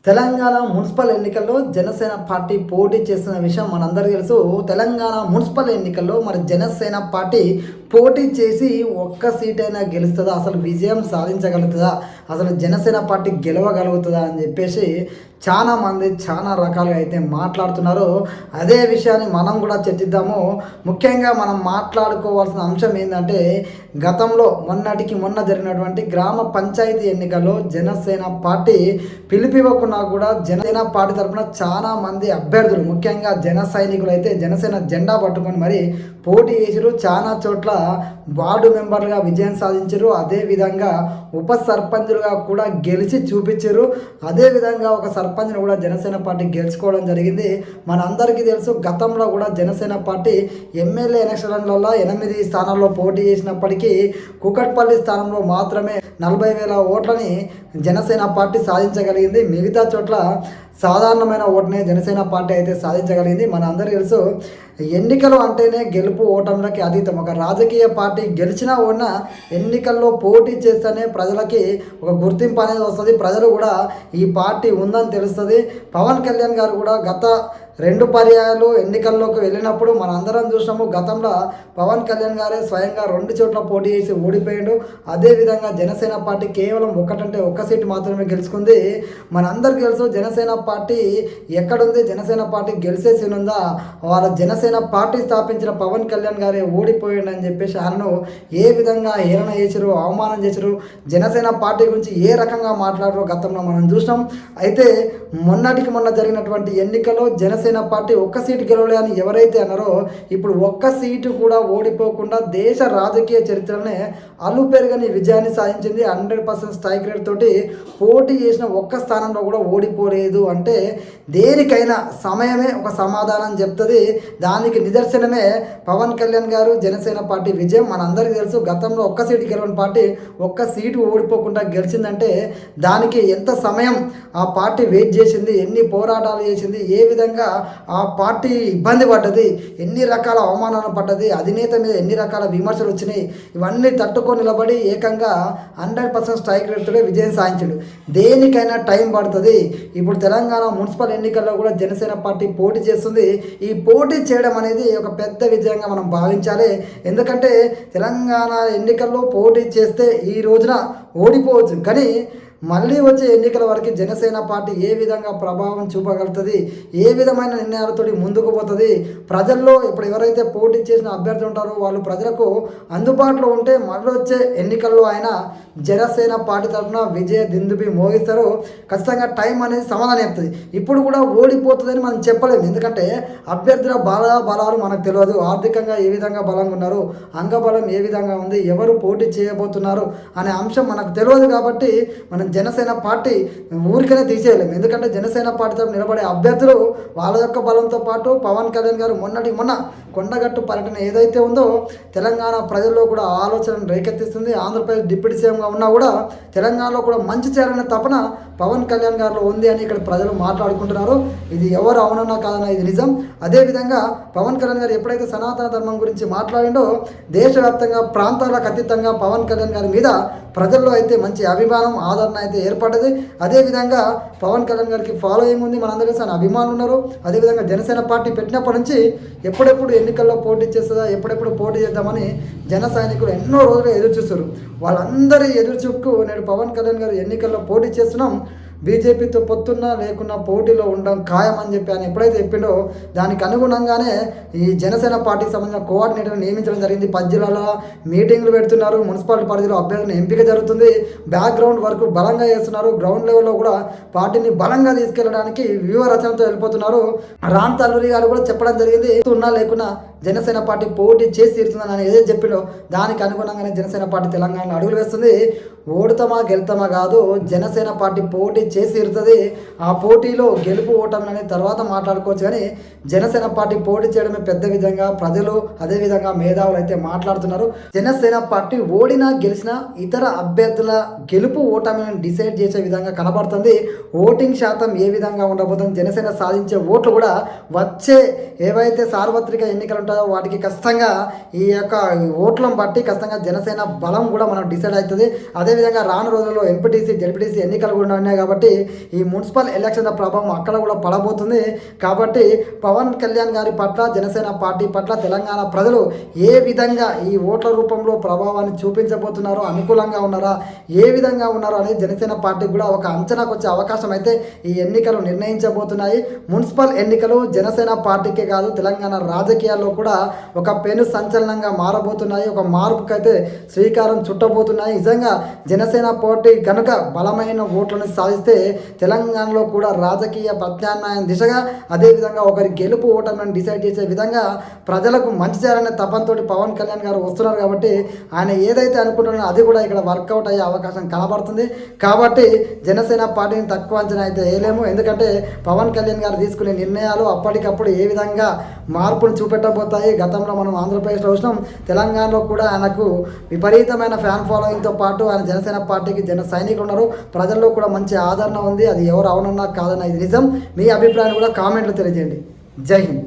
Telangana municipal ఎన్నికల్లో Janasena party పోటీ చేస్తున్న విషయం మనందరికీ తెలుసు. తెలంగాణ మున్సిపల్ ఎన్నికల్లో మరి జనసేన పార్టీ పోటీ చేసి ఒక్క సీటైనా గెలుస్తుందా, అసలు విజయం సాధించగలుగుతుందా, అసలు జనసేన పార్టీ గెలవగలుగుతుందా అని చెప్పేసి చాలామంది చాలా రకాలుగా అయితే మాట్లాడుతున్నారు. అదే విషయాన్ని మనం కూడా చర్చిద్దాము. ముఖ్యంగా మనం మాట్లాడుకోవాల్సిన అంశం ఏంటంటే, గతంలో మొన్న జరిగినటువంటి గ్రామ పంచాయతీ ఎన్నికల్లో జనసేన పార్టీ పిలిపివ్వకున్నా కూడా జనసేన పార్టీ తరఫున చాలామంది అభ్యర్థులు, ముఖ్యంగా జన సైనికులు అయితే జనసేన జెండా పట్టుకొని మరి పోటీ చేసారు. చాలా చోట్ల వార్డు మెంబర్లుగా విజయం సాధించారు. అదేవిధంగా ఉప సర్పంచులుగా కూడా గెలిచి చూపించారు. అదేవిధంగా ఒక సర్పంచ్ను కూడా జనసేన పార్టీ గెలుచుకోవడం జరిగింది. మనందరికీ తెలుసు, గతంలో కూడా జనసేన పార్టీ ఎమ్మెల్యే ఎలక్షన్లలో 8 స్థానాల్లో పోటీ చేసినప్పటికీ కూకట్పల్లి స్థానంలో మాత్రమే 40,000 ఓట్లని జనసేన పార్టీ సాధించగలిగింది. మిగతా చోట్ల సాధారణమైన ఓటునే జనసేన పార్టీ అయితే సాధించగలిగింది. మన అందరికీ తెలుసు, ఎన్నికలు అంటేనే గెలుపు ఓటములకి అతీతం. ఒక రాజకీయ పార్టీ గెలిచినా ఓడినా ఎన్నికల్లో పోటీ చేస్తేనే ప్రజలకి ఒక గుర్తింపు అనేది వస్తుంది. ప్రజలు కూడా ఈ పార్టీ ఉందని తెలుస్తుంది. పవన్ కళ్యాణ్ గారు కూడా గత 2 పర్యాయాలు ఎన్నికల్లోకి వెళ్ళినప్పుడు మన అందరం చూసినాము. గతంలో పవన్ కళ్యాణ్ గారే స్వయంగా 2 చోట్ల పోటీ చేసి ఓడిపోయాడు. అదేవిధంగా జనసేన పార్టీ కేవలం ఒక్క సీటు మాత్రమే గెలుచుకుంది. మనందరికీ తెలుసు, జనసేన పార్టీ ఎక్కడుంది, జనసేన పార్టీ గెలిచే సీన్ ఉందా, వాళ్ళ జనసేన పార్టీ స్థాపించిన పవన్ కళ్యాణ్ గారే ఓడిపోయాడు అని చెప్పేసి ఆయనను ఏ విధంగా హేళన చేశారు, అవమానం చేశారు, జనసేన పార్టీ గురించి ఏ రకంగా మాట్లాడారో గతంలో మనం చూసినాం. అయితే మొన్న జరిగినటువంటి ఎన్నికల్లో జనసేన పార్టీ ఒక్క సీటు గెలవలే అని ఎవరైతే అన్నారో, ఇప్పుడు ఒక్క సీటు కూడా ఓడిపోకుండా దేశ రాజకీయ చరిత్రనే అలుపెరగని విజయాన్ని సాధించింది. 100% స్ట్రైక్ రేట్ తోటి పోటీ చేసిన ఒక్క స్థానంలో కూడా ఓడిపోలేదు. అంటే దేనికైనా సమయమే ఒక సమాధానం చెప్తుంది. దానికి నిదర్శనమే పవన్ కళ్యాణ్ గారు జనసేన పార్టీ విజయం. మనందరికీ తెలుసు, గతంలో ఒక్క సీటు గెలవని పార్టీ ఒక్క సీటు ఓడిపోకుండా గెలిచిందంటే దానికి ఎంత సమయం ఆ పార్టీ వెయిట్ చేసింది, ఎన్ని పోరాటాలు చేసింది, ఏ విధంగా ఆ పార్టీ ఇబ్బంది పడ్డది, ఎన్ని రకాల అవమానాలు పడ్డది, అధినేత మీద ఎన్ని రకాల విమర్శలు వచ్చినాయి, ఇవన్నీ తట్టుకొని నిలబడి ఏకంగా 100% స్ట్రైక్ రేట్తో విజయం సాధించాడు. దేనికైనా టైం పడుతుంది. ఇప్పుడు తెలంగాణ మున్సిపల్ ఎన్నికల్లో కూడా జనసేన పార్టీ పోటీ చేస్తుంది. ఈ పోటీ చేయడం అనేది ఒక పెద్ద విజయంగా మనం భావించాలి. ఎందుకంటే తెలంగాణ ఎన్నికల్లో పోటీ చేస్తే ఈ రోజున ఓడిపోవచ్చు, కానీ మళ్ళీ వచ్చే ఎన్నికల వరకు జనసేన పార్టీ ఏ విధంగా ప్రభావం చూపగలుగుతుంది, ఏ విధమైన నిర్ణయాలతో ముందుకు పోతుంది, ప్రజల్లో ఇప్పుడు ఎవరైతే పోటీ చేసిన అభ్యర్థులు ఉంటారో వాళ్ళు ప్రజలకు అందుబాటులో ఉంటే మళ్ళీ వచ్చే ఎన్నికల్లో ఆయన జనసేన పార్టీ తరఫున విజయ దిందుబి మోగిస్తారు. ఖచ్చితంగా టైం అనేది సమాధానం చెప్తుంది. ఇప్పుడు కూడా ఓడిపోతుందని మనం చెప్పలేము. ఎందుకంటే అభ్యర్థుల బలాలు మనకు తెలియదు. ఆర్థికంగా ఏ విధంగా బలంగా ఉన్నారు, అంగబలం ఏ విధంగా ఉంది, ఎవరు పోటీ చేయబోతున్నారు అనే అంశం మనకు తెలియదు. కాబట్టి మనం జనసేన పార్టీ ఊరికనే తీసేయలేము. ఎందుకంటే జనసేన పార్టీ తరఫున నిలబడే అభ్యర్థులు వాళ్ళ యొక్క బలంతో పాటు పవన్ కళ్యాణ్ గారు మొన్న కొండగట్టు పర్యటన ఏదైతే ఉందో తెలంగాణ ప్రజల్లో కూడా ఆలోచనను రేకెత్తిస్తుంది. ఆంధ్రప్రదేశ్ డిప్యూటీ సీఎంగా ఉన్నా కూడా తెలంగాణలో కూడా మంచి చేయాలనే తపన పవన్ కళ్యాణ్ గారిలో ఉంది అని ఇక్కడ ప్రజలు మాట్లాడుకుంటున్నారు. ఇది ఎవరు అవునన్నా కాదన్నా ఇది నిజం. అదేవిధంగా పవన్ కళ్యాణ్ గారు ఎప్పుడైతే సనాతన ధర్మం గురించి మాట్లాడిండో దేశవ్యాప్తంగా ప్రాంతాలకు అతీతంగా పవన్ కళ్యాణ్ గారి మీద ప్రజల్లో అయితే మంచి అభిమానం, ఆదరణ అయితే ఏర్పడ్డది. అదేవిధంగా పవన్ కళ్యాణ్ గారికి ఫాలోయింగ్ ఉంది, మనందరికీ ఆయన అభిమానులు ఉన్నారు. అదేవిధంగా జనసేన పార్టీ పెట్టినప్పటి నుంచి ఎప్పుడెప్పుడు ఎన్నికల్లో పోటీ చేస్తుందా, ఎప్పుడెప్పుడు పోటీ చేద్దామని జన సైనికులు ఎన్నో రోజులు ఎదురు చూస్తారు. వాళ్ళందరి ఎదురు చూపుకు నేడు పవన్ కళ్యాణ్ గారు ఎన్నికల్లో పోటీ చేస్తున్నాం, బీజేపీతో పొత్తున్నా లేకున్నా పోటీలో ఉండడం ఖాయం అని చెప్పి ఆయన ఎప్పుడైతే చెప్పిండో దానికి అనుగుణంగానే ఈ జనసేన పార్టీకి సంబంధించిన కోఆర్డినేటర్ని నియమించడం జరిగింది. 10 జిల్లాల మీటింగ్లు పెడుతున్నారు, మున్సిపాలిటీ పరిధిలో అభ్యర్థులను ఎంపిక జరుగుతుంది, బ్యాక్గ్రౌండ్ వర్క్ బలంగా చేస్తున్నారు, గ్రౌండ్ లెవెల్లో కూడా పార్టీని బలంగా తీసుకెళ్లడానికి వ్యూహ రచనతో వెళ్ళిపోతున్నారు. రామ్ తల్లూరి గారు కూడా చెప్పడం జరిగింది, ఉన్నా లేకున్నా జనసేన పార్టీ పోటీ చేసి తీరుతుందని ఆయన ఏదైతే చెప్పిండో దానికి అనుగుణంగానే జనసేన పార్టీ తెలంగాణలో అడుగులు వేస్తుంది. ఓడుతామా గెలుతామా కాదు, జనసేన పార్టీ పోటీ చేసి తీరుతుంది. ఆ పోటీలో గెలుపు ఓటమి అనేది తర్వాత మాట్లాడుకోవచ్చు, కానీ జనసేన పార్టీ పోటీ చేయడమే పెద్ద విధంగా ప్రజలు అదేవిధంగా మేధావులు అయితే మాట్లాడుతున్నారు. జనసేన పార్టీ ఓడినా గెలిచినా ఇతర అభ్యర్థుల గెలుపు ఓటమిని డిసైడ్ చేసే విధంగా కనబడుతుంది. ఓటింగ్ శాతం ఏ విధంగా ఉండబోతుంది, జనసేన సాధించే ఓట్లు కూడా వచ్చే ఏవైతే సార్వత్రిక ఎన్నికలు ఉంటాయో వాటికి ఖచ్చితంగా ఈ యొక్క ఓట్లను బట్టి ఖచ్చితంగా జనసేన బలం కూడా మనం డిసైడ్ అవుతుంది. అదేవిధంగా రాను రోజుల్లో ఎంపీటీసీ జడ్పీటీసీ ఎన్నికలు కూడా ఉన్నాయి కాబట్టి కాబట్టి ఈ మున్సిపల్ ఎలక్షన్ ప్రభావం అక్కడ కూడా పడబోతుంది. కాబట్టి పవన్ కళ్యాణ్ గారి పట్ల, జనసేన పార్టీ పట్ల తెలంగాణ ప్రజలు ఏ విధంగా ఈ ఓట్ల రూపంలో ప్రభావాన్ని చూపించబోతున్నారో, అనుకూలంగా ఉన్నారా, ఏ విధంగా ఉన్నారో అనేది జనసేన పార్టీకి కూడా ఒక అంచనాకు వచ్చే అవకాశం అయితే ఈ ఎన్నికలు నిర్ణయించబోతున్నాయి. మున్సిపల్ ఎన్నికలు జనసేన పార్టీకే కాదు, తెలంగాణ రాజకీయాల్లో కూడా ఒక పెను సంచలనంగా మారబోతున్నాయి. ఒక మార్పుకైతే శ్రీకారం చుట్టబోతున్నాయి. నిజంగా జనసేన పార్టీ కనుక బలమైన ఓట్లను సాధిస్తే తెలంగాణలో కూడా రాజకీయ ప్రత్యామ్నాయం దిశగా, అదేవిధంగా ఒకరి గెలుపు ఓటమిని డిసైడ్ చేసే విధంగా ప్రజలకు మంచి చేయాలనే తపంతో పవన్ కళ్యాణ్ గారు వస్తున్నారు. కాబట్టి ఆయన ఏదైతే అనుకుంటున్నారో అది కూడా ఇక్కడ వర్కౌట్ అయ్యే అవకాశం కనబడుతుంది. కాబట్టి జనసేన పార్టీని తక్కువ అంచనా అయితే వేయలేము. ఎందుకంటే పవన్ కళ్యాణ్ గారు తీసుకునే నిర్ణయాలు అప్పటికప్పుడు ఏ విధంగా మార్పును చూపెట్టబోతాయి. గతంలో మనం ఆంధ్రప్రదేశ్లో చూసినాం, తెలంగాణలో కూడా ఆయనకు విపరీతమైన ఫ్యాన్ ఫాలోయింగ్తో పాటు ఆయన జనసేన పార్టీకి జన సైనికులు ఉన్నారు. ప్రజల్లో కూడా మంచి ఆదరణ ఉంది. అది ఎవరు అవునన్నా కాదన్నా ఇది నిజం. మీ అభిప్రాయాన్ని కూడా కామెంట్లు తెలియజేయండి. జై హింద్.